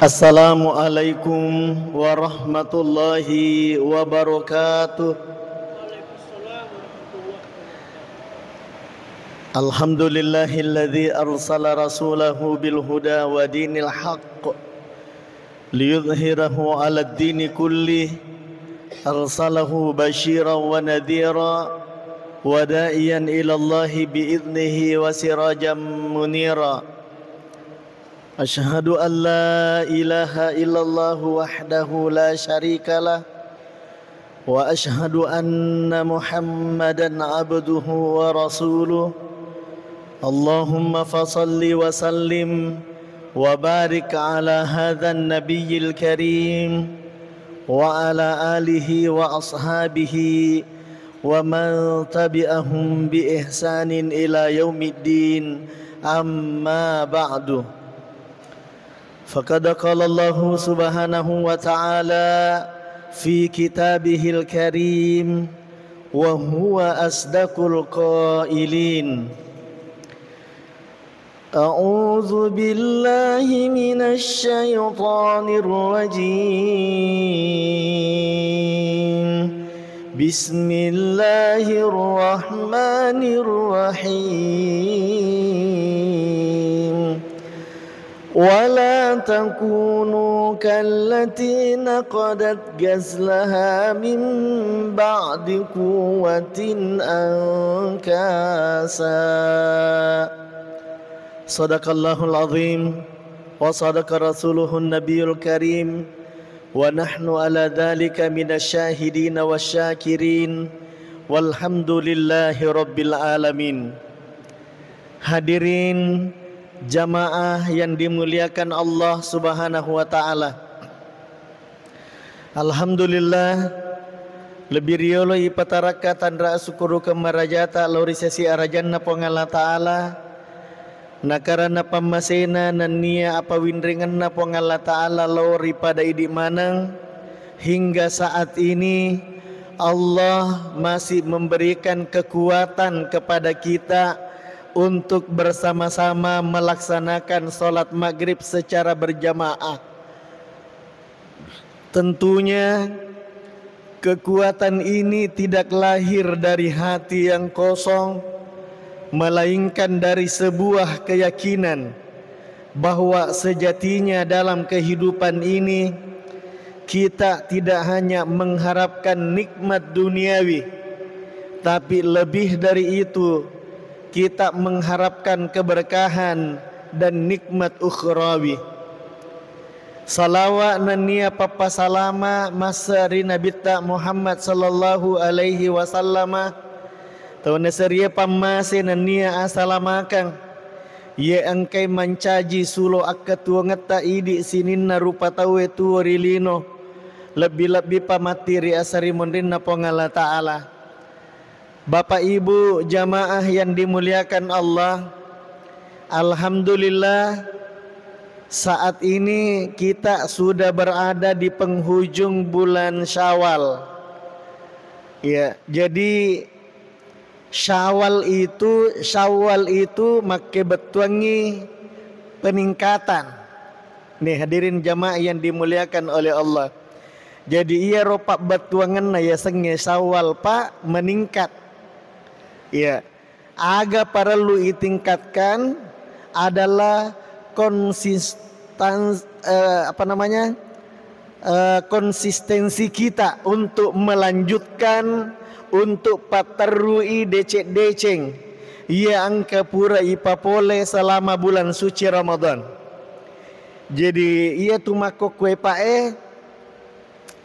Assalamualaikum warahmatullahi wabarakatuh. Alhamdulillahilladzi arsala rasulahu bil huda wa dinil haqq liyudhhirahu 'alad dini kullih. Arsalahu basyiran wa nadhira wa da'iyan ila Allahi bi idnihi wa sirajan munira. Asyhadu an la ilaha illallah wahdahu la syarikalah wa asyhadu anna Muhammadan abduhu wa rasuluh. Allahumma fasalli wa sallim wa barik ala hadzal nabiyil karim wa ala alihi wa ashabihi wa man tabi'ahum bi ihsanin ila yaumiddin, amma ba'du. Faqad qala Allah subhanahu wa ta'ala fi kitabihil karim wa huwa asdaqul qailin. A'udzu billahi minasy syaithanir rajim. Bismillahirrahmanirrahim. ولا تكونوا كالتي نقضت غزلها من بعد قوة أنكاسا. صدق الله العظيم وصدق رسوله النبي الكريم ونحن على ذلك من الشاهدين والشاكرين والحمد لله رب العالمين. Hadirin jamaah yang dimuliakan Allah subhanahu wa ta'ala, alhamdulillah lebih riolo ipataraka tandra syukuru kemarajata laurisasi arajanna pongala ta'ala nakarana pamasena nania apa windringanna pongala ta'ala lauri pada idi manang. Hingga saat ini Allah masih memberikan kekuatan kepada kita untuk bersama-sama melaksanakan sholat maghrib secara berjamaah. Tentunya kekuatan ini tidak lahir dari hati yang kosong, melainkan dari sebuah keyakinan bahwa sejatinya dalam kehidupan ini kita tidak hanya mengharapkan nikmat duniawi, tapi lebih dari itu kita mengharapkan keberkahan dan nikmat ukhrawi. Salawat nania papa salama masari Nabi ta Muhammad sallallahu alaihi wasallam tahun seria pamase nania asalamakan ye angkai mancaji sulo akatu ngata idi sininna rupa tawe tuorilino lebih-lebih pamatiri asari mondrinna pongala ta'ala. Bapak Ibu jamaah yang dimuliakan Allah, alhamdulillah saat ini kita sudah berada di penghujung bulan Syawal. Ya, jadi Syawal itu make betuangi peningkatan. Nih hadirin jamaah yang dimuliakan oleh Allah. Jadi ia ropak betuangan ya senge Syawal pak meningkat. Ya, agak perlu ditingkatkan adalah konsistensi kita untuk melanjutkan untuk patarui deceng ia angka pura ipapole selama bulan suci Ramadan. Jadi ia tumako kue pae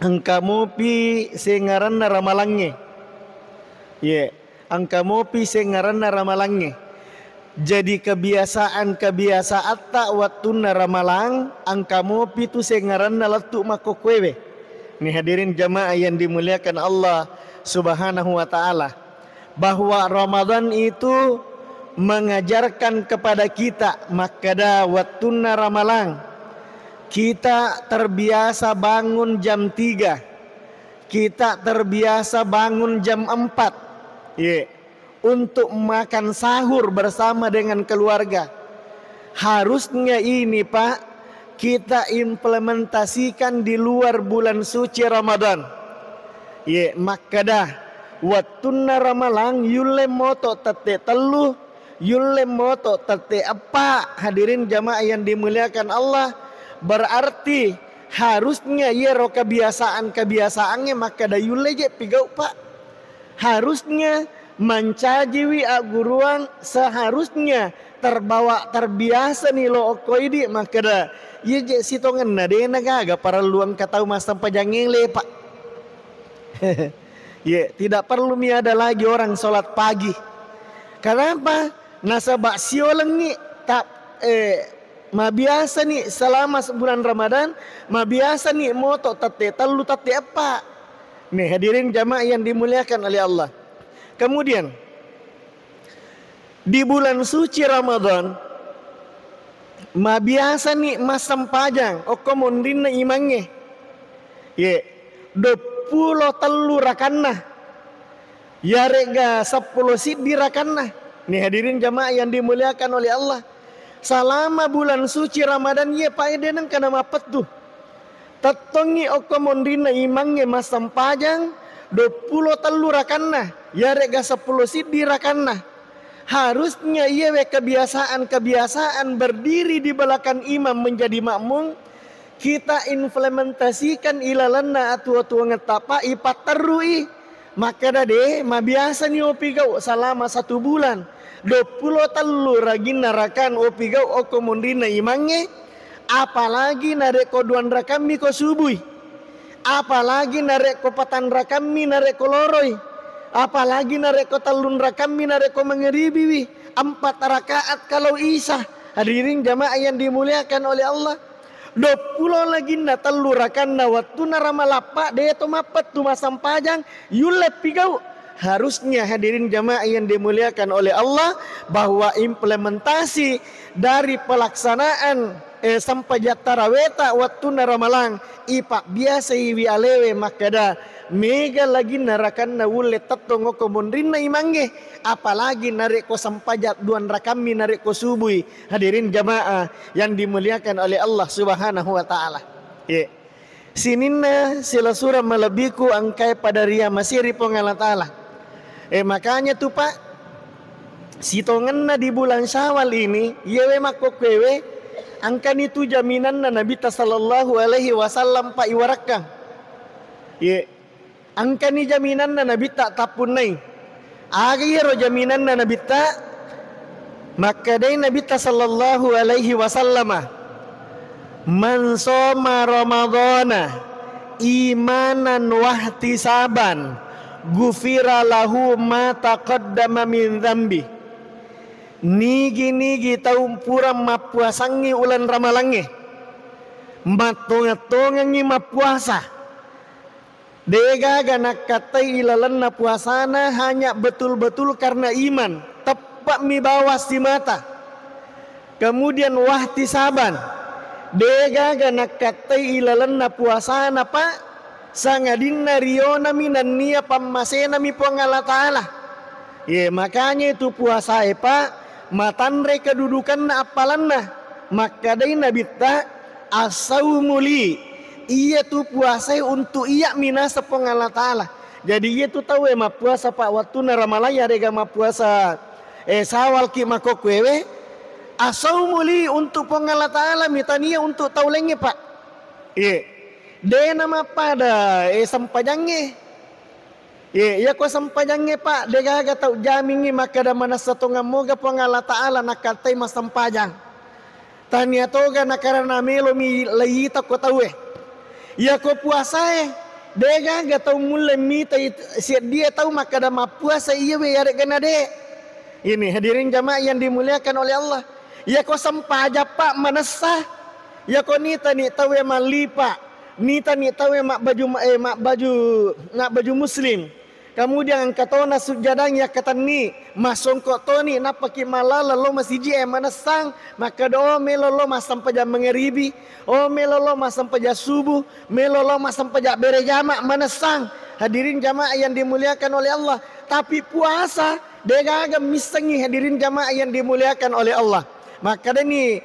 angka mopi sengaranna ramalange. Ya, angka mopi sengaranna ramalange. Jadi kebiasaan tak waktu ramalang angka mopi tu sengaranna latu mako kwewe. Nih hadirin jamaah yang dimuliakan Allah subhanahu wa ta'ala, bahwa Ramadan itu mengajarkan kepada kita makada waktu ramalang kita terbiasa bangun jam 3, kita terbiasa bangun jam 4. Untuk makan sahur bersama dengan keluarga. Harusnya ini Pak, kita implementasikan di luar bulan suci Ramadan. Ye makada wattuna ramalang yulle moto tate telu yulle moto tate apa. Hadirin jamaah yang dimuliakan Allah, berarti harusnya ye ro kebiasaannya makada yulle je pigau pak. Harusnya mancajiwi aguruang seharusnya terbiasa nih lo okoidi makada ye je sitongan nade nagaga para luang katau mas sampai jangeng le pak. Ya, tidak perlu ada lagi orang sholat pagi. Kenapa? Nasabak siolengi tak mabiasa nih selama sebulan Ramadan, mabiasa nih moto tate telu tate apa. Nih hadirin jamaah yang dimuliakan oleh Allah. Kemudian di bulan suci Ramadan, mabiasa nih masam pajang, okomondin na imangnya. Ye, 20 telu rakanna ya rega 10 siddi rakanna. Nih hadirin jamaah yang dimuliakan oleh Allah, selama bulan suci Ramadan ye paedenang kana mapet tuh tatongi okomondina imangnya masam pajang 20 telu rakanna ya rega 10 siddi rakanna. Harusnya ia kebiasaan berdiri di belakang imam menjadi makmum, kita implementasikan ilalanna atu-atu ngetapa ipat terui. Maka dade mabiasa ni opigau selama 1 bulan 20 telu ragin narakan opigau okomondina imange, apalagi narek ko 2 rakami ko subuh, apalagi narek ko 4 rakami narek ko loroi, apalagi narek ko 3 rakami narek ko mengeribi 4 rakaat kalau isya. Hadirin jamaah yang dimuliakan oleh Allah, 20 lagi na telu rakan na waktu na ramalapa de to mapet tu masam pajang yulep pigau. Harusnya hadirin jamaah yang dimuliakan oleh Allah, bahwa implementasi dari pelaksanaan sampai taraweta waktu na ramalang ipak biasa iwi alewe makada mega lagi narakan na wulle tatong komondrin na imangge, apalagi narek ko sampajat 2 rakami narek ko subui. Hadirin jamaah yang dimuliakan oleh Allah Subhanahu wa taala. Ye. Sininna sila surah melebiku angkai pada ria masiri pengala taala. Makanya tuh Pak, sitongan na di bulan Syawal ini yewe makokwewe angkan itu jaminan na Nabi sallallahu alaihi wasallam Pak iwarakang. Ye. Angka ni jaminan na Nabi tak tapun nai. Agiro jaminan na Nabi tak. Maka day Nabi sallallahu alaihi wasallam, man soma Ramadana imanan wahtisaban gufira lahu ma taqaddama min dzambi. Nigi taum puram mapuasangi ulan ramalange. Matonga-tongangi mapuasa. Dega ganak katai ilalanna puasana hanya betul-betul karena iman, tepat mi bawas di mata. Kemudian wahti saban, dega ganak katai ilalanna puasana Pak, sangadinna riona minan nia pammasena mi pengala taala. Ye makanya itu puasa Pak, matanre kedudukan na apalanna, maka dai nabita asaumuli. Iya tuh puasa untuk iya minasa pengala taala. Jadi iya tuh tahu ma puasa Pak waktu na ramalaya rega ma puasa sawal ki makokwewe asaumuli untuk pengala taala mitania untuk taulenge Pak. Iya. De nama pada sampajangge. Iya ko sampajangge Pak de gaga tau jamingi maka da mana satonga moga pengala taala nakatai mas sampajang. Tania toga nakarana melo mi layita ko tahu ya ko puasa dega ga tau mulai mita siat dia tahu maka dah puasa iya we arek gana de. Ini hadirin jamaah yang dimuliakan oleh Allah. Ya ko sampaja Pak manasa. Ya ko nita ni tahu malipa. Nita ni tahu mak baju muslim. Kemudian katona sujadang ya katani masongko toni napaki malala lo masiji manasang maka do melolo masam paja mengeribi melolo masam paja subuh melolo masam paja berejama manasang. Hadirin jamaah yang dimuliakan oleh Allah, tapi puasa dega misengi hadirin jamaah yang dimuliakan oleh Allah. Maka ini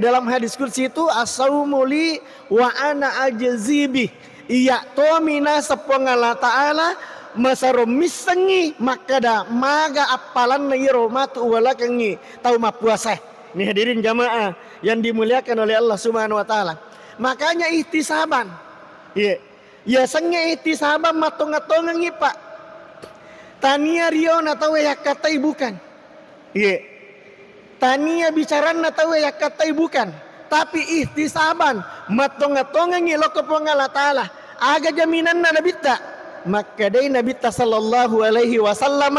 dalam hadis kursi itu as-saumu li wa ana ajzibi. Iya tomina sepong Allah Ta'ala masarum misengi maka dah maga apalan na yiro matu wala kengi tahu ma puasa. Ini hadirin jamaah yang dimuliakan oleh Allah Subhanahu wa taala. Makanya ihtisaban. Ya sengnya ihtisaban matonga-tonga Pak. Tania riona tahu ya katai bukan. Tania bicara tahu ya katai bukan. Tapi ihtisaban matonga-tonga ngiloko Allah Ta'ala aga jaminan na nabita maka day nabita sallallahu alaihi wasallam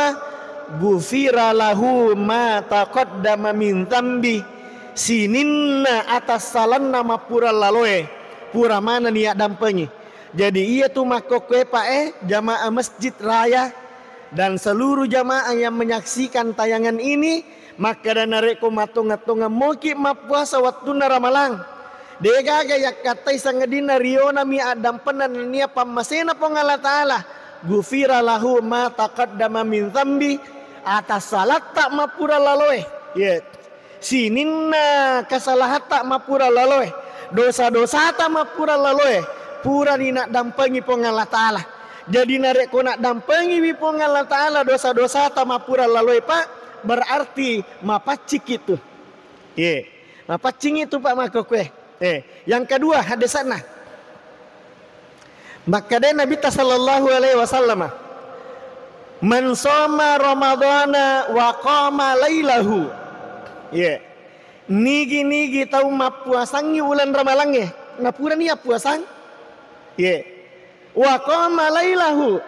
gufira lahu ma taqaddama min dhanbi sininna atas salan nama pura laloe pura mana niat dampengi. Jadi ia tu makokwe jamaah masjid raya dan seluruh jamaah yang menyaksikan tayangan ini maka dan nareko matonga-tonga moki mapuasa waktu naramalang dega yak katai sangadina riona mi adam penan nia pamasena pong Allah Ta'ala gufira lahu ma taqaddama min dhanbi atas salat tak mapura laloe sininna kasalahat tak mapura laloe dosa-dosa tak mapura laloe pura ni nak dampengi pong Allah Ta'ala. Jadi nareko nak dampengi wi pong Allah Ta'ala dosa-dosa tak mapura laloe Pak berarti mapacik itu. Mapacing itu Pak makokwe. Yang kedua hadis sana. Maka dia Nabi sallallahu alaihi wasallam man shoma ramadhana wa qama lailahu. Nigi tahu mapuasangi bulan ramalange. Napura ni puasang. Wa qama lailahu.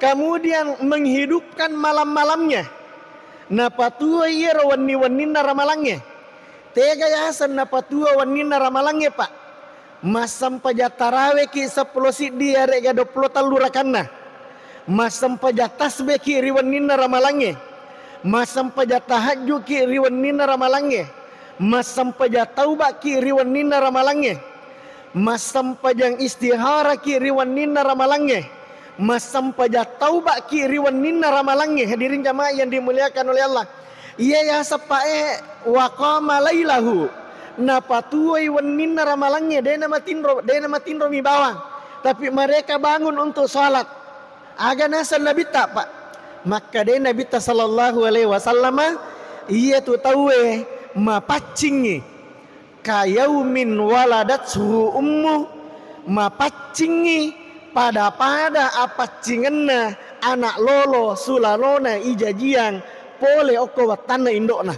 Kemudian menghidupkan malam-malamnya. Napatua iya wani-wanina ramalangnya. Tega yasan napatua wanina ramalangnya Pak. Masam paja tarawe ki 10 sidi arek ga 20 talurakanna. Masam paja tasbih ki riwanina ramalangnya. Masam paja tahajud ki riwanina ramalangnya. Masam paja taubat ki riwanina ramalangnya. Masam pajang istihara ki riwanina ramalangnya. Masam paja taubat ki riwanina ramalangnya. Hadirin jamaah yang dimuliakan oleh Allah. Iya ya sapae wa qama lailahu. Napatuai wanina ramalangnya dena matinro mi bawang. Tapi mereka bangun untuk salat. Aga nasan Nabi tak Pak. Maka dena Nabi sallallahu alaihi wasallam iya tu tawe mapacingi kayaumin waladathu ummu mapacingi pada apa cingenna anak lolo sulalona ijajiang pole oko watana indokna.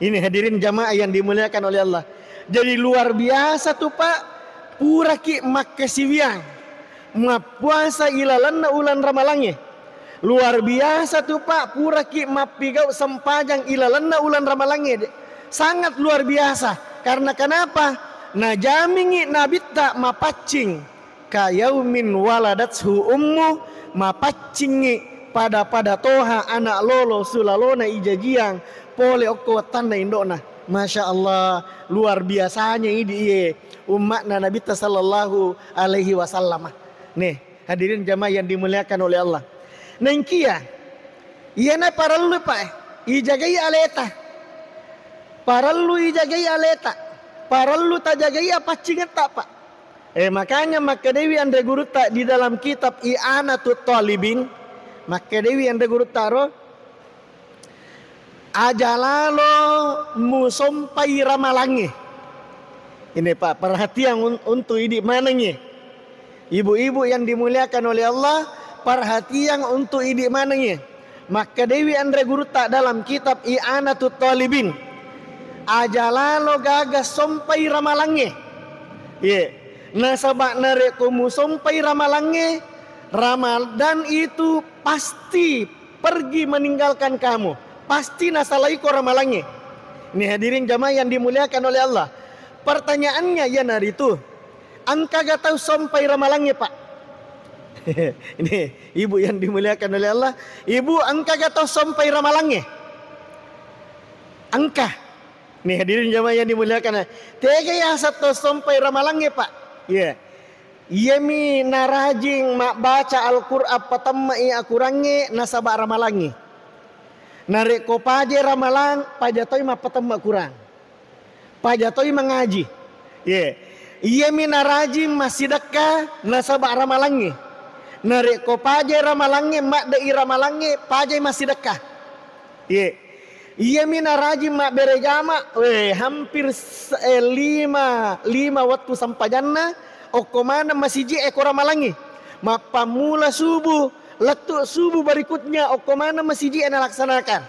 Ini hadirin jamaah yang dimuliakan oleh Allah. Jadi luar biasa tuh Pak. Pura ki makasiwiang mapuasa ilalanna ulan ramalangnya. Luar biasa tuh Pak. Pura ki mapigau sempajang ilalanna ulan ramalangnya. Sangat luar biasa. Karena kenapa? Najamingi nabitta mapacing kayaumin waladathu ummu mapacingi pada toha anak lolo sulalona ijajiang pole okko tanda indona. Masya Allah luar biasanya ini umat Nabi sallallahu alaihi wasallam. Nih hadirin jamaah yang dimuliakan oleh Allah. Nengkia iya na parallu Pak ijagai aleta parallu ijagai aleta parallu tajagai apa cingat tak Pak. Makanya maka Dewi Anda Guru tak di dalam kitab I'anatut Talibin. Maka Dewi Anda Guru taro ajalalo musompai ramalange. Ini Pak perhatian untuk ini mananya. Ibu-ibu yang dimuliakan oleh Allah perhatian untuk ini mananya. Maka Dewi Anda Guru tak dalam kitab I'anatut Talibin ajalalo gagas sompai ramalange. Nasabak nareko musompai ramalange. Ramadan itu pasti pergi meninggalkan kamu. Pasti nasalai ko ramalange. Ini hadirin jamaah yang dimuliakan oleh Allah. Pertanyaannya ya nari itu. Angka gak tahu sampai ramalange Pak. Ini ibu yang dimuliakan oleh Allah. Ibu angka gak tahu sampai ramalange. Angka. Nih hadirin jamaah yang dimuliakan. Tega ya satu sampai ramalange Pak. Iya mi narajing mak baca Al-Qur'an patamma iya akurange nasabak ramalange. Narik ko paje ramalang pajatoi ma petema kurang. Pajatoi mengaji. Ye. Iya mina rajin masih dekat nasabak ramalangi. Narik ko paje ramalangi mak dei ramalangi paje masih dekat. Ye. Iya mina rajin mak berejama hampir lima waktu sampajanna okomana masih ji eko ramalangi. Mak pamula subuh letuk subuh berikutnya okomana masih ji ena laksanakan.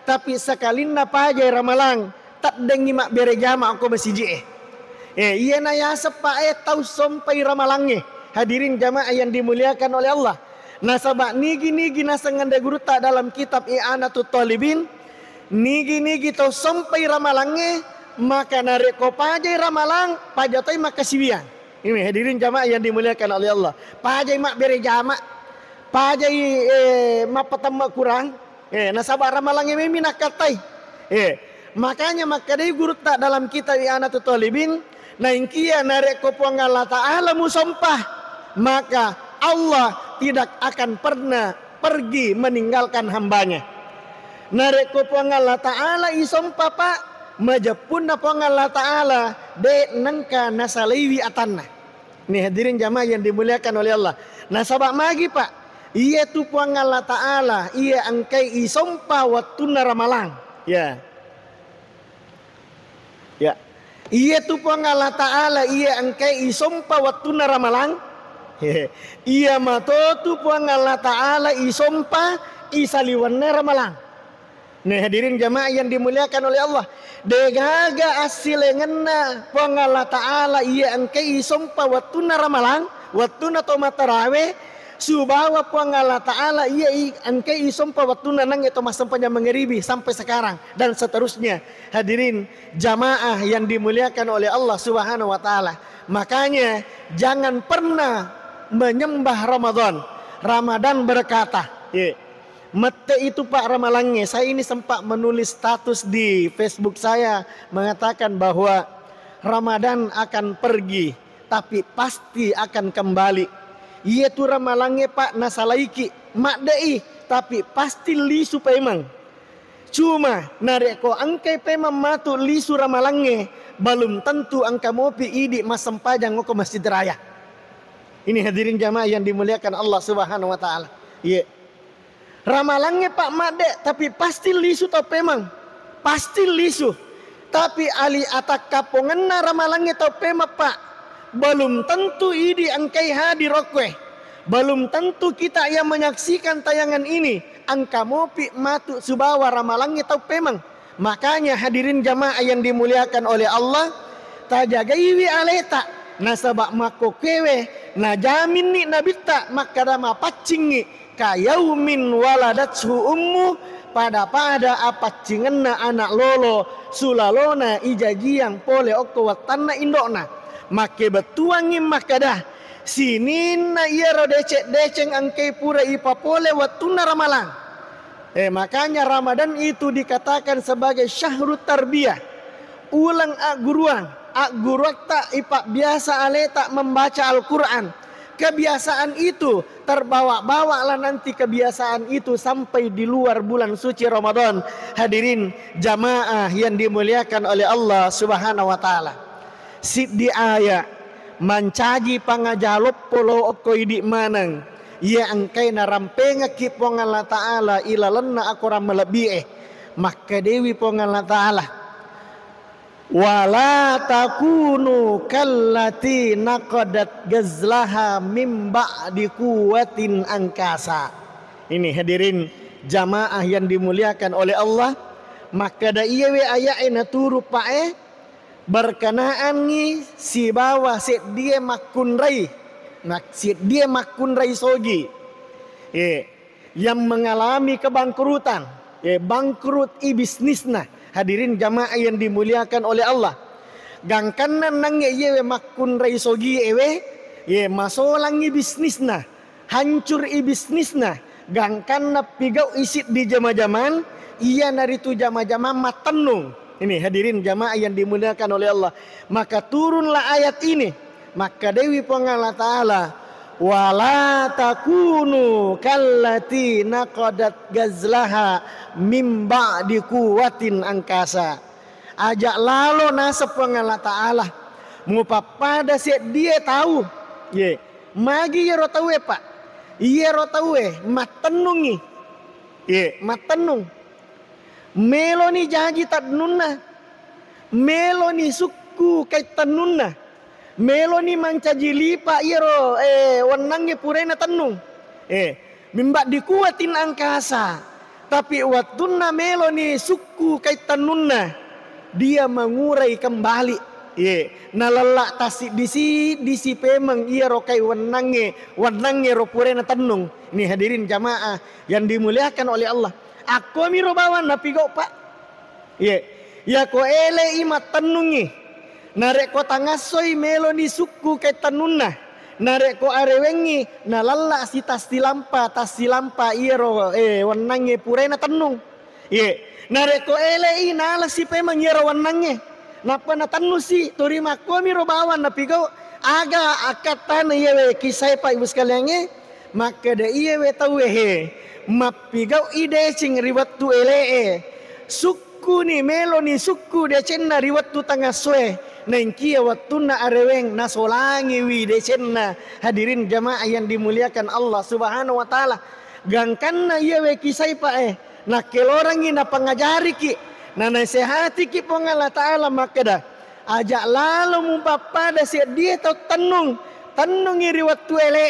Tapi sakalina paje ramalang tak dengi mak berejama oko masih ji iya na ya sepae tau sampai ramalangi. Hadirin jamaah yang dimuliakan oleh Allah. Nasabak nigi nasanganda guru tak dalam kitab I'anatut Talibin. Nigi tau sampai ramalangi maka narik ko pajai ramalang pajatoi maka sibian. Ini hadirin jamaah yang dimuliakan oleh Allah. Pajai mak bere jama, pajai mak petama kurang. Nasabak ramalangi mimi nak katai. Makanya maka dari guru tak dalam kitab I'anatut Talibin. Nah ingkia narik ko puang Allah Ta'ala musampah. Maka Allah tidak akan pernah pergi meninggalkan hambanya. Narik ko puang Allah Ta'ala isompah pak. Majapun na puang Allah Ta'ala. De nengka nasaliwi atanna. Ini hadirin jamaah yang dimuliakan oleh Allah. Nasabak magi pak. Iya tu puang Allah Ta'ala. Iya angkai isompah waktu ramalang. Ya. Iya tu puang Allah Ta'ala iya angkai isompa waktu ramalang. Iya mato tu puang Allah Ta'ala isompa isaliwannya ramalang. Nah hadirin jamaah yang dimuliakan oleh Allah. Degaga asilengena puang Allah Ta'ala iya angkai isompa waktu ramalang. Waktu to matarawe subawa puang Allah Ta'ala iya angkai isompa waktu nang itu masampanya mengeribi sampai sekarang dan seterusnya. Hadirin jamaah yang dimuliakan oleh Allah Subhanahu wa taala. Makanya jangan pernah menyembah Ramadan. Ramadan berkata, mete itu Pak ramalangnya. Saya ini sempat menulis status di Facebook saya mengatakan bahwa Ramadan akan pergi tapi pasti akan kembali. Iya tu ramalangnya Pak nasalaiki mak dei tapi pasti lisu pemang. Cuma narik ko angkai pemang matu lisu ramalangnya belum tentu angka mopi idi masam pajang ko masjid raya. Ini hadirin jamaah yang dimuliakan Allah Subhanahu wa taala. Iya. Ramalangnya Pak mak dek tapi pasti lisu tau pemang. Pasti lisu. Tapi ali atak kapongenna ramalangnya tau pemang Pak. Belum tentu idi angkai hadir okwe. Belum tentu kita yang menyaksikan tayangan ini angka mopi matu subawa ramalangnya tau pemang. Makanya hadirin jamaah yang dimuliakan oleh Allah, tajagaiwi aleta nasabak mako kewe najamin ni nabita makadama pacingi kayaumin waladatsu ummu pada apacingenna anak lolo sulalona ijajiang pole okko watanna indokna. Make betuangi makadah sinin na iya ro deceng angkai pura ipa pole watuna ramalang. Makanya Ramadan itu dikatakan sebagai syahrut tarbiyah. Ulang guruan tak ipa biasa aleta membaca Al-Quran. Kebiasaan itu terbawa-bawa lah nanti kebiasaan itu sampai di luar bulan suci Ramadan. Hadirin jamaah yang dimuliakan oleh Allah Subhanahu wa taala. Siddi aya mancaji pangajalop polo okoi di manang ia angkai narampenga ki pong Allah Ta'ala ilalenna akora melebihi maka dewi pong Allah Ta'ala wala takunu kallati naqadat gazlaha mim ba'di quwwatin angkasa. Ini hadirin jamaah yang dimuliakan oleh Allah. Maka da iya we ayaina turu pae berkenaan ni si bawa si dia makun rai sogi yang mengalami kebangkrutan bangkrut bisnisna. Hadirin jamaah yang dimuliakan oleh Allah, gangkanan nang ye makun rai sogi masolangi bisnisna hancur bisnisna gangkanna pigau isit di jama-jaman iya naritu jama-jama matenung. Ini hadirin jamaah yang dimuliakan oleh Allah. Maka turunlah ayat ini. Maka Dewi Pong Allah Ta'ala wala takunu kallati naqadat gazlaha mim ba'di quwwatin angkasa. Ajak lalu nasab Allah Ta'ala mupapada set dia tahu ye magi ye rotawe pak ye rotawe matenungi ye matenung meloni jaji tadnunna meloni suku kaitanunna meloni mancaji lipa iro wanangnya purena tenung mimba dikuatin angkasa tapi watunna meloni suku kaitanunna dia mengurai kembali nalala tasik disi pemang iya rokai wanange ro purena tenung. Ini hadirin jamaah yang dimuliakan oleh Allah. Aku miro bawan napi go pak ya ko ele imat tenungi narek ko tangasoi meloni suku kai tenunna narek ko arewengi nalala si tasilampa iya ro wanange purena tenung narek ko ele nala si pemang iya ro wanange napa natanu si turima komi robawan na pigaw aga akatan iyewe kisay pa ibu sekalian maka da iyewe tawe mapigaw ide cing riwat tu ele suku ni melo ni suku de cenna riwat tu tangah swe nengkia watuna areweng nasolangi wi de cenna. Hadirin jamaah yang dimuliakan Allah Subhanahu wa taala gangkanna iyewe kisay pa na kelorangi na pangajari ki na nasihati ki pong Allah Ta'ala makada ajak lalu mumpapada si dia tau tenung iri waktu ele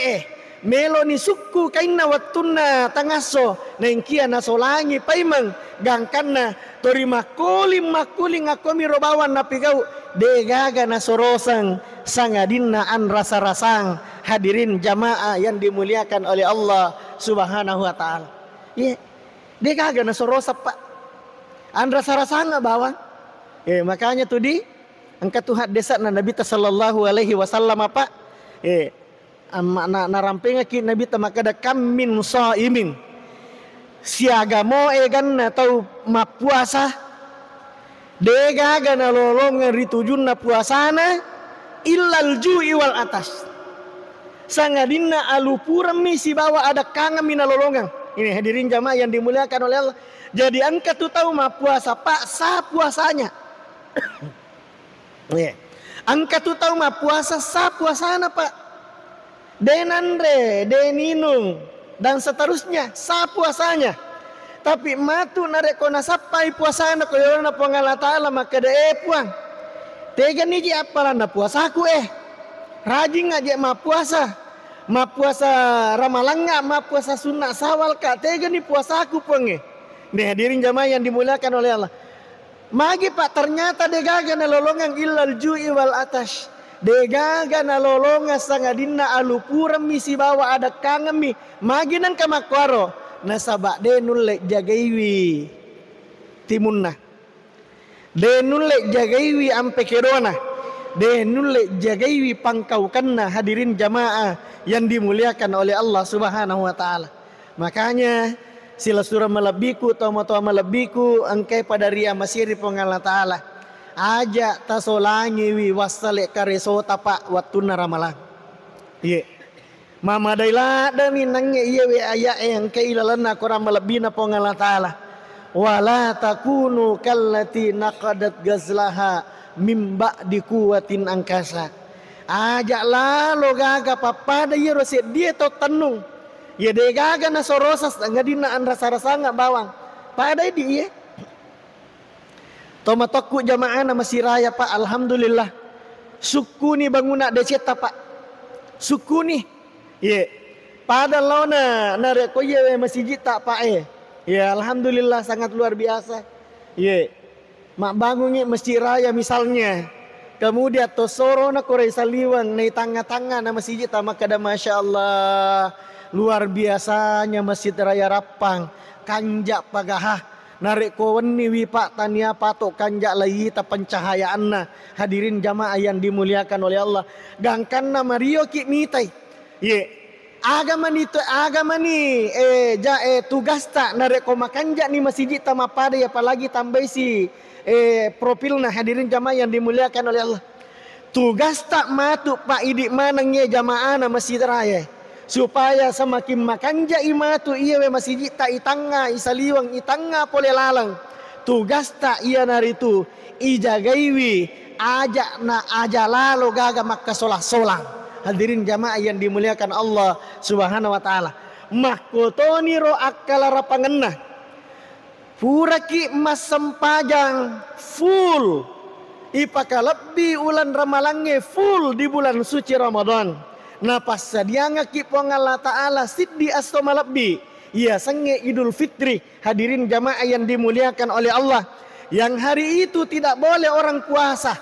melo ni suku kaina watuna tangaso nengkia nasolangi paimang gangkana tori makuling ngakomi robawan napigau degaga nasorosang sangadinna an rasa-rasang. Hadirin jamaah yang dimuliakan oleh Allah Subhanahu wa taala degaga nasorosa pak an rasa-rasa nggak bawang makanya tuh di angkat tuh desa Nabi sallallahu alaihi wasallam apa naramping ki Nabi tamakada kam min shaimin siaga mo ganna tau mapuasa dega gana lolongan ritujun na puasana illal ju'i wal atas sangadinna alupuram misi bawa ada kangen mina lolongan. Ini hadirin jamaah yang dimuliakan oleh Allah. Jadi angkat tuh tahu mah puasa pak sah puasanya. Angkat tuh tahu mah puasa sah puasana pak. Denandre, deninung dan seterusnya sah puasanya. Tapi matu narekona sapai puasana koyona pengala taala maka de puang. Tega niji apalana puasaku rajin aja mah puasa ramalanga mah puasa sunnah sawal kak tega nih puasaku penge. Nih hadirin jamaah yang dimuliakan oleh Allah. Magi pak ternyata degaga na lolongan illal ju'i wal atash. Degaga na lolongan sangadinna alupuram misi bawa ada kangemi. Magi nan kamakwaro nasabak denul lek jagaiwi timunna. Denul lek jagaiwi ampe kerona. Denul lek jagaiwi pangkaukanna. Hadirin jamaah yang dimuliakan oleh Allah Subhanahu wa taala. Makanya sila surah malabiku tomo malabiku angkai pada ria masiri pengala taala aja tasolangi wi wasale kareso tapak watuna ramalang mama daila dami nangnya iya we aya angkai ilalana korang malabina pengala taala wala takunu kallati naqadat gazlaha mim ba'di quwwatin angkasa aja lalu gaga papada iya roset dia to tenung ya degaga na sorosas ngadina an rasa-rasa nggak bawang. Pada di tomatokku jamaah nama siraya pak alhamdulillah. Suku ni banguna deceta pak. Suku ni pada lona nareko ye masjid tak pak ya alhamdulillah sangat luar biasa. Mak bangunnya masjid raya misalnya. Kemudian tosoro na korei saliwang na tanga-tanga na masjid maka ada masya Allah. Luar biasanya Masjid Raya Rapang kanjak pagahah narik koweni wipak tania patok kanjak layita pencahayaanna. Hadirin jamaah yang dimuliakan oleh Allah gangkanna Mario ki mitai agama ni tugas tak narik koma kanjak ni masjid tamapada apalagi tambah si profilna. Hadirin jamaah yang dimuliakan oleh Allah tugas tak matuk pak idik manangnya jamaah na Masjid Raya supaya semakin makanja imatu iya we masjid ta itanga isaliwang itanga pole lalang tugas ta iya naritu ijagaiwi aja lalo gaga makka solang. Hadirin jamaah yang dimuliakan Allah Subhanahu wa taala. Makotoni ro akala rapangenna. Puraki mas sempajang full. Ipaka lebih ulan ramalange full di bulan suci Ramadan. Napas sadianga kipong Allah Ta'ala siddi astoma lebih. Ia senge Idul Fitri. Hadirin jamaah yang dimuliakan oleh Allah. Yang hari itu tidak boleh orang puasa.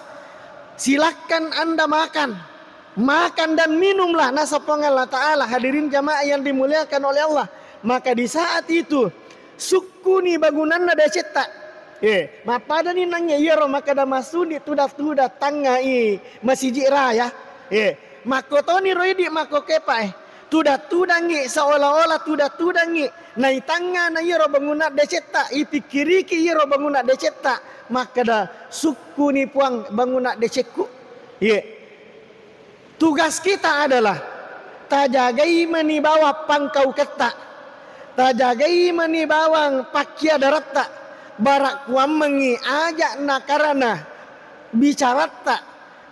Silakan Anda makan dan minumlah nasabong Allah Ta'ala. Hadirin jamaah yang dimuliakan oleh Allah. Maka di saat itu sukuni bangunan nada cetak. Mapada ni nangnya yero maka da masudi tuda tangai masjid raya. Makotoni roidi makokepa tuda-tudangi seolah-olah tuda-tudangi nai tanga na yero bangunat deceta ipikiriki yero bangunat deceta maka da suku ni puang bangunat deceku. Tugas kita adalah tajagai manibawa pangkau ketak, tajagai manibawang pakya daratta barak kuamengi ajak nakarana bicarata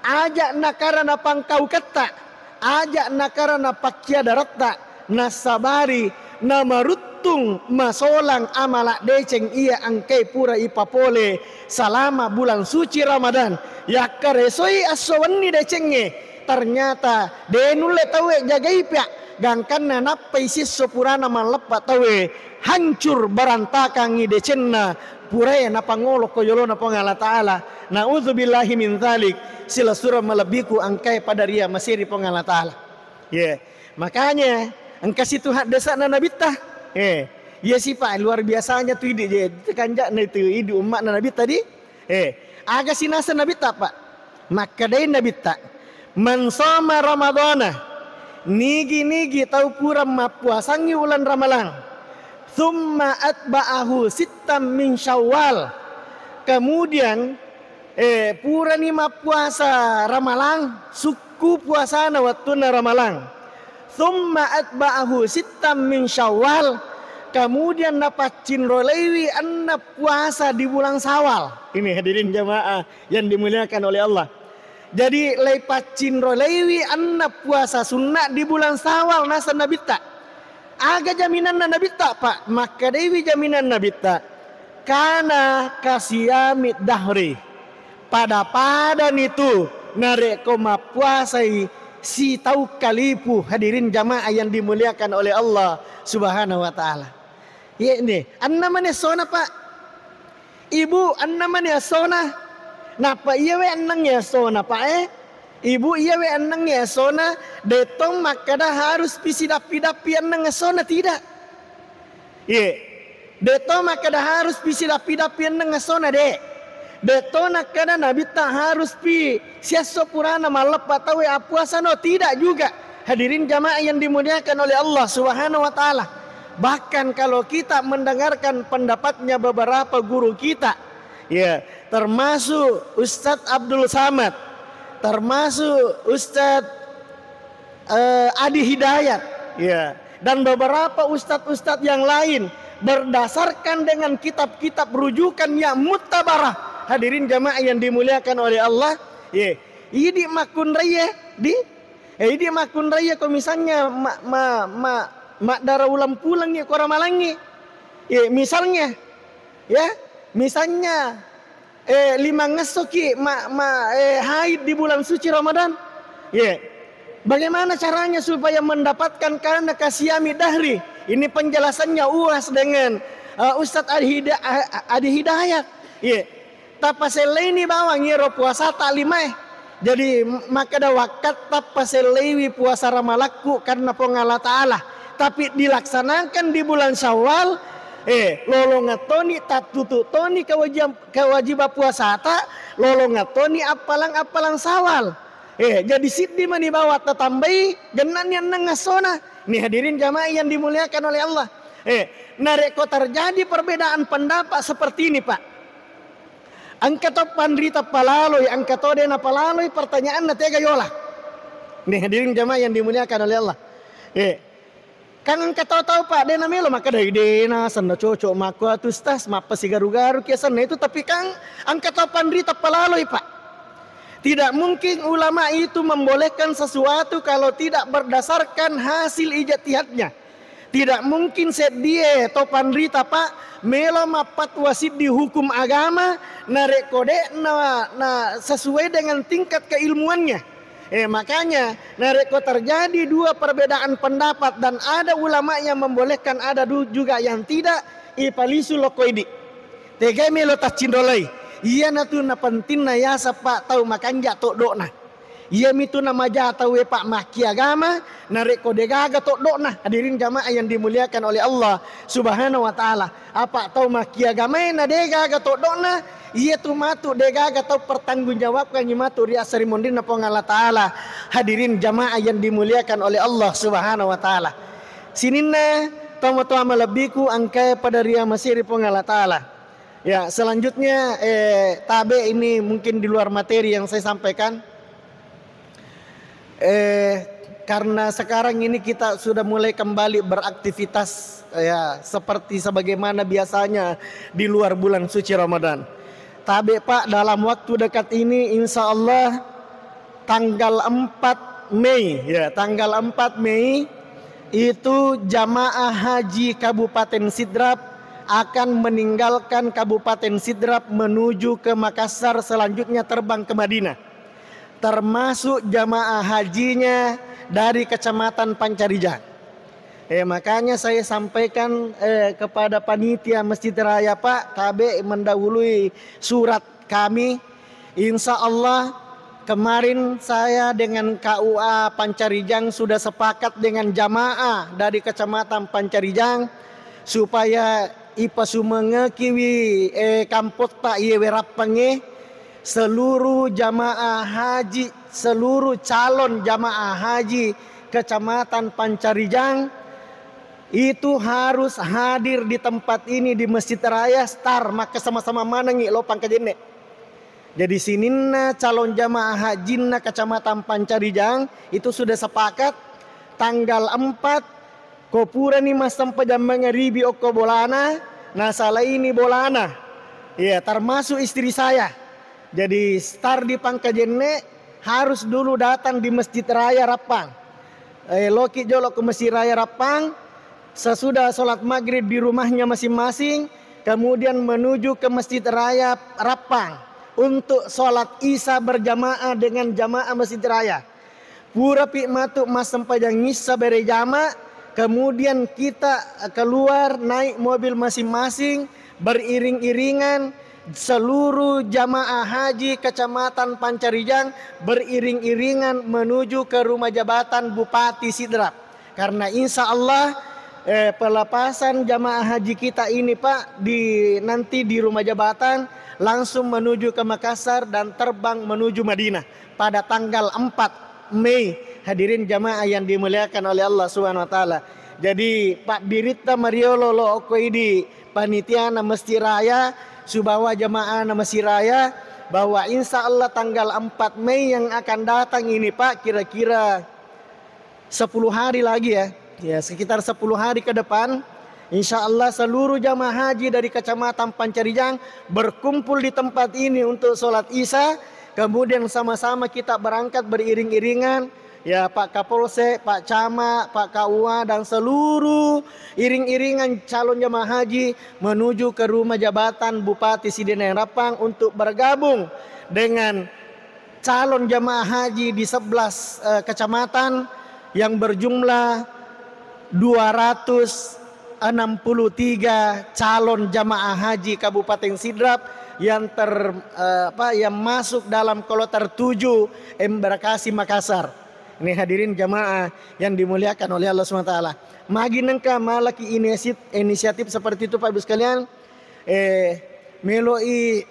ajak nakarana pangkau ketak ajak nakarana pakya daratta nasabari namaruttung masolang amalak deceng ia angkai pura ipapole selama bulan suci Ramadan yakaresoi aswani decenge ternyata denule tawe jagai pia gangkan napai siso purana malepat tawe hancur berantakan ngi decenna purai napangolo koyolo napangala taala naudzubillahi min dzalik sila surah melebiku angkai pada ria masiri pangala taala. Makanya engkau situ hak desa nabi tah. Ya sih Pak luar biasanya tuh ide je kanjak na itu ide umat nabi tadi. Aga sinasa nabi tah Pak. Maka dai nabi tah man shoma ramadhana nigi tau pura mapuasangi ulan ramalan. Thumma atba'ahu sittam min syawal. Kemudian pura nima puasa ramalang suku puasa na waktu na ramalang. Thumma atba'ahu sittam min syawal. Kemudian dapat cinrolewi anna puasa di bulan Syawal. Ini hadirin jamaah yang dimuliakan oleh Allah. Jadi lepat cinrolewi anna puasa sunnah di bulan Syawal nasa nabi tak. Aga jaminan nabi tak Pak. Maka dewi jaminan nabi tak. Karena kasiyamid dahri. Pada itu narek koma puasai si tau kalipu. Hadirin jamaah yang dimuliakan oleh Allah Subhanahu wa taala. Ini anna mane sona Pak. Ibu anna mane sona. Napa iya we annang ya sona Pak Ibu iya we annang ya sona detong makada harus pisidapi-dapi annang sona tidak. Detong makada harus pisidapi-dapi annang sona dek. Detong nakada nabi tak harus pi siaso purana malepat tawe apuasa no tidak juga. Hadirin jamaah yang dimuliakan oleh Allah Subhanahu wa taala. Bahkan kalau kita mendengarkan pendapatnya beberapa guru kita, termasuk Ustadz Abdul Samad, termasuk Ustadz Adi Hidayat, dan beberapa ustadz-ustadz yang lain berdasarkan dengan kitab-kitab rujukan yang mutabarah. Hadirin jamaah yang dimuliakan oleh Allah, ini makun raya ini makun raya kalau misalnya mak darah ulam pulang nih kora malangi, misalnya, misalnya 5 ngesoki haid di bulan suci Ramadan, bagaimana caranya supaya mendapatkan karena kasiyami dahri? Ini penjelasannya uas dengan Ustadz Adi Hidayat. Tapaseleini bawang yero puasa tak limai. Jadi maka da wakat tapaselewi puasa ramalaku karena pengala ta'ala. Tapi dilaksanakan di bulan Syawal, lolongatoni tatutu toni kewajiban puasa ta, lolongatoni apalang Syawal. Jadi siddi mani bawa tetambai genan yang nengasona. Nih hadirin jamaah yang dimuliakan oleh Allah. Nareko terjadi perbedaan pendapat seperti ini Pak. Angkato pandrita palaloi, angkato dena palaloi pertanyaan na tega yola. Nih hadirin jamaah yang dimuliakan oleh Allah. Kan angka tahu Pak dena melo maka dari dena sanda cocok maku atus tas mapa si garu-garu kia sana itu, tapi kan angka tahu pandrita palaloi Pak. Tidak mungkin ulama itu membolehkan sesuatu kalau tidak berdasarkan hasil ijtihadnya. Tidak mungkin set dia atau pandrita Pak melo mapat wasit di hukum agama narek kode na sesuai dengan tingkat keilmuannya. Makanya nareko terjadi dua perbedaan pendapat dan ada ulama yang membolehkan, ada juga yang tidak. Ipalisu lokoidi tegai melo tacindolai iya natu na penting na yasa Pak tahu makanja tok dokna iya mitu nama jatau Pak maki agama nareko degaga tok dokna. Hadirin jamaah yang dimuliakan oleh Allah Subhanahu wa taala, apa tahu maki agama na degaga tok dokna iya tu matu degaga tau pertanggungjawabkan nyimatu ria serimondin napong Allah Ta'ala. Hadirin jamaah yang dimuliakan oleh Allah Subhanahu wa taala. Sininna tomo-tomo melebiku angkai pada ria masiri pong Allah Ta'ala. Ya, selanjutnya tabe ini mungkin di luar materi yang saya sampaikan. Karena sekarang ini kita sudah mulai kembali beraktivitas ya seperti sebagaimana biasanya di luar bulan suci Ramadan. Tabe Pak dalam waktu dekat ini insya Allah tanggal 4 Mei ya, tanggal 4 Mei itu jamaah haji Kabupaten Sidrap akan meninggalkan Kabupaten Sidrap menuju ke Makassar, selanjutnya terbang ke Madinah. Termasuk jamaah hajinya dari Kecamatan Pancarijang. Makanya saya sampaikan kepada panitia Masjid Raya Pak, KB mendahului surat kami. Insya Allah kemarin saya dengan KUA Pancarijang sudah sepakat dengan jamaah dari Kecamatan Pancarijang supaya ipa sumenge kiwi kampot tak iye werapange seluruh jamaah haji, seluruh calon jamaah haji Kecamatan Pancarijang itu harus hadir di tempat ini di Masjid Raya Star, maka sama-sama manangi lopang kejene. Jadi sinina calon jamaah hajinna Kecamatan Pancarijang itu sudah sepakat tanggal 4 kopura ni mas sampai jam mengeribi oko bolana. Nah salah ini bolana ya termasuk istri saya. Jadi Star di Pangkajene harus dulu datang di Masjid Raya Rapang. Loki jolok ke Masjid Raya Rapang. Sesudah sholat maghrib di rumahnya masing-masing, kemudian menuju ke Masjid Raya Rapang untuk sholat isya berjamaah dengan jamaah Masjid Raya. Pura pi matuk mas sampai yang ngisa berjamaah, kemudian kita keluar naik mobil masing-masing beriring-iringan. Seluruh jamaah haji Kecamatan Pancarijang beriring-iringan menuju ke rumah jabatan Bupati Sidrap. Karena insya Allah pelepasan jamaah haji kita ini Pak nanti di rumah jabatan langsung menuju ke Makassar dan terbang menuju Madinah pada tanggal 4 Mei. Hadirin jamaah yang dimuliakan oleh Allah Subhanahu wa taala. Jadi Pak Birita Mariolo lo okoidi panitia na Masjid Raya subawa jamaah na Masjid Raya bahwa insya Allah tanggal 4 Mei yang akan datang ini Pak kira-kira 10 hari lagi ya sekitar 10 hari ke depan insya Allah seluruh jamaah haji dari Kecamatan Pancarijang berkumpul di tempat ini untuk sholat isya. Kemudian sama-sama kita berangkat beriring-iringan ya Pak Kapolsek, Pak Camat, Pak KUA dan seluruh iring-iringan calon jamaah haji menuju ke rumah jabatan Bupati Sidinai Rapang untuk bergabung dengan calon jamaah haji di 11 kecamatan yang berjumlah 263 calon jamaah haji Kabupaten Sidrap yang yang masuk dalam kloter 7 embarkasi Makassar. Ini hadirin jamaah yang dimuliakan oleh Allah SWT. Magi nengka malaki inisiatif seperti itu Pak Ibu sekalian. Meloi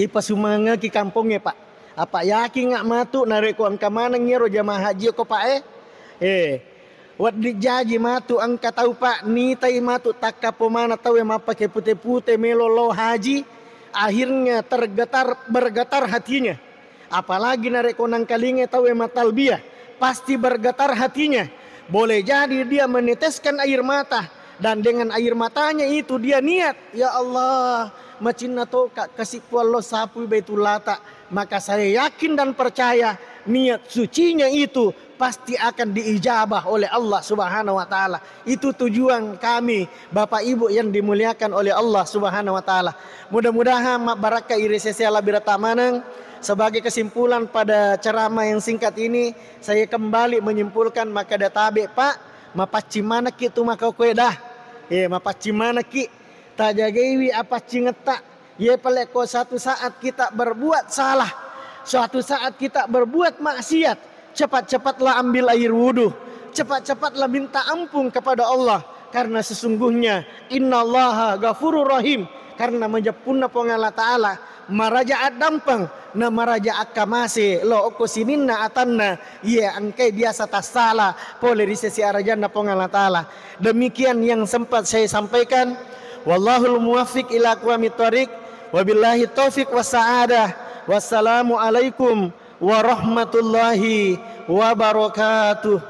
pasumanga ki kampungnya Pak. Apa yakin ngak matu nareko angka mana ngiro jamaah haji ko Pak Wadri jaji matu angka tahu Pak ni tai matu takka pomana tahu yang pakai putih-putih melolo haji akhirnya bergetar hatinya. Apalagi nareko nang kalinge tahu yang talbiyah pasti bergetar hatinya Boleh jadi dia meneteskan air mata, dan dengan air matanya itu dia niat, ya Allah, macina toka kasih Allah sapu Baitul Lata. Maka saya yakin dan percaya niat sucinya itu pasti akan diijabah oleh Allah Subhanahu wa taala. Itu tujuan kami, Bapak Ibu yang dimuliakan oleh Allah Subhanahu wa taala. Mudah-mudahan baraka irisesi ala biratamanang. Sebagai kesimpulan pada ceramah yang singkat ini, saya kembali menyimpulkan maka databe Pak, mapaci mana ki tu maka kue dah. Mapaci mana ki tak jagawi apa cingeta. Peleko satu saat kita berbuat salah, suatu saat kita berbuat maksiat, cepat-cepatlah ambil air wudhu, cepat-cepatlah minta ampun kepada Allah, karena sesungguhnya innallaha ghafurur rahim, karena menjapuna pengala ta'ala marajaat dampang na marajaat kamase lo oko sininna atanna angkai biasa tasala pole risesi arajanna pengala ta'ala. Demikian yang sempat saya sampaikan. Wallahul muwaffiq ila aqwamit thoriq, wabillahi taufiq wassa'adah. Wassalamu alaikum warahmatullahi wabarakatuh.